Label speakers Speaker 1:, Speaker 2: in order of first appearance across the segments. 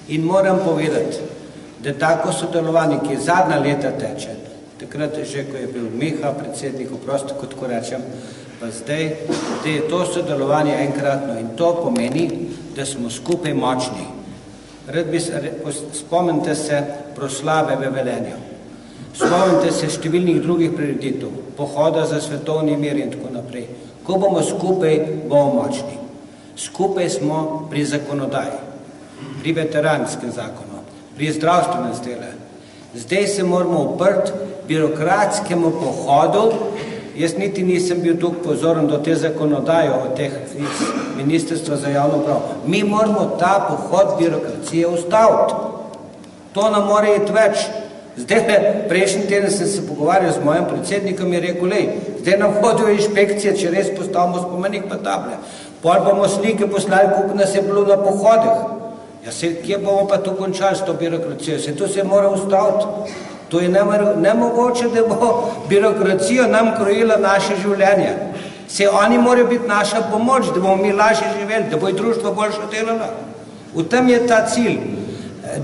Speaker 1: In moram povedati, da tako sodelovanje, ki zadnja leta teče, takrat že, ko je bil Miha predsednik, oprosti, kot ko rečem, pa zdaj, da je to sodelovanje enkratno in to pomeni, da smo skupaj močni. Spomnite se proslave v Velenju, spomnite se številnih drugih prireditev, pohoda za svetovni mir in tako naprej. Ko bomo skupaj, bomo močni. Skupaj smo pri zakonodaji, pri veteranskem zakonu, pri zdravstvenem zdelu. Zdaj se moramo uprti birokratskemu pohodu. Jaz niti nisem bil tukaj pozoren do te zakonodaje od teh Ministrstva za javno upravo. Mi moramo ta pohod birokracije ustaviti. To nam mora iti več. Zdaj, prejšnji teden sem se pogovarjal z mojim predsednikom in rekel, zdaj nam hodijo inšpekcije, če res postavimo spomenik pa table. Pol bomo slike poslali, koliko nas je bilo na pohodih. Ja, kje bomo pa tu končali s to birokracijo? To se mora ustaviti. To je nemogoče, da bo birokracija nam krojila naše življenje. Oni morajo biti naša pomoč, da bomo mi lažje živeli, da bo društvo boljše delalo. V tem je ta cilj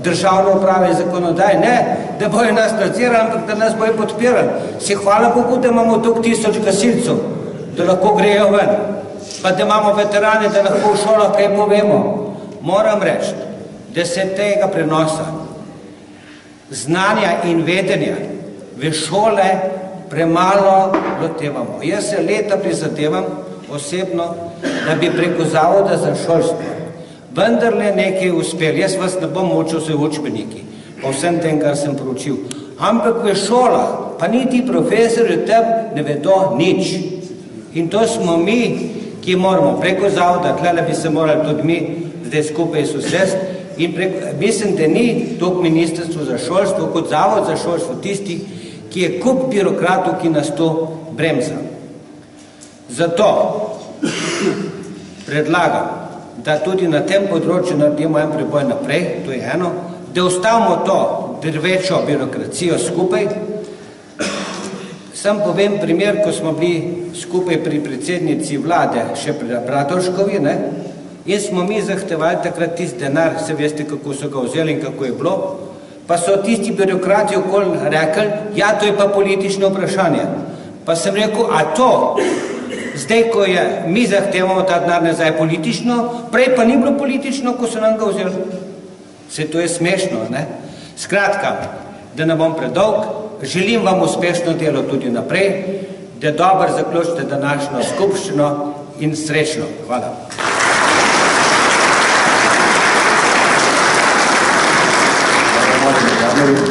Speaker 1: državne uprave in zakonodaje. Ne, da bojo nas nadzirali, ampak da nas bojo podpirali. Hvala Bogu, da imamo toliko 1000 gasilcev, da lahko grejo ven. Pa da imamo veterane, da lahko v šolah kaj povemo. Moram reči, da se tega prenosa znanja in vedenja v šole premalo lotevamo. Jaz se leta prizadevam osebno, da bi preko Zavoda za šolstvo vendarle nekaj uspeli. Jaz vas ne bom učil se učbeniki, po vsem tem, kar sem proučil. Ampak v šolah, pa niti profesori tem ne vedo nič. In to smo mi, ki moramo preko Zavoda, tlele bi se morali tudi mi zdaj skupaj sosesti. In mislim, da ni toliko Ministrstvo za šolstvo kot Zavod za šolstvo tisti, ki je kup birokratov, ki nas to bremza. Zato predlagam, da tudi na tem področju naredimo en preboj naprej, to je eno, da ustavimo to drvečo birokracijo skupaj. Sam povem primer, ko smo bili skupaj pri predsednici vlade, še pri Bratovškovi, in smo mi zahtevali takrat tisti denar, se veste, kako so ga vzeli in kako je bilo, pa so tisti birokrati okoli rekli, ja, to je pa politično vprašanje. Pa sem rekel, a to, zdaj, ko mi zahtevamo ta denar nazaj politično, prej pa ni bilo politično, ko so nam ga vzeli. To je smešno, ne? Skratka, da ne bom predolg, želim vam uspešno delo tudi naprej, da dobro zaključite današnjo skupščino in srečno. Hvala.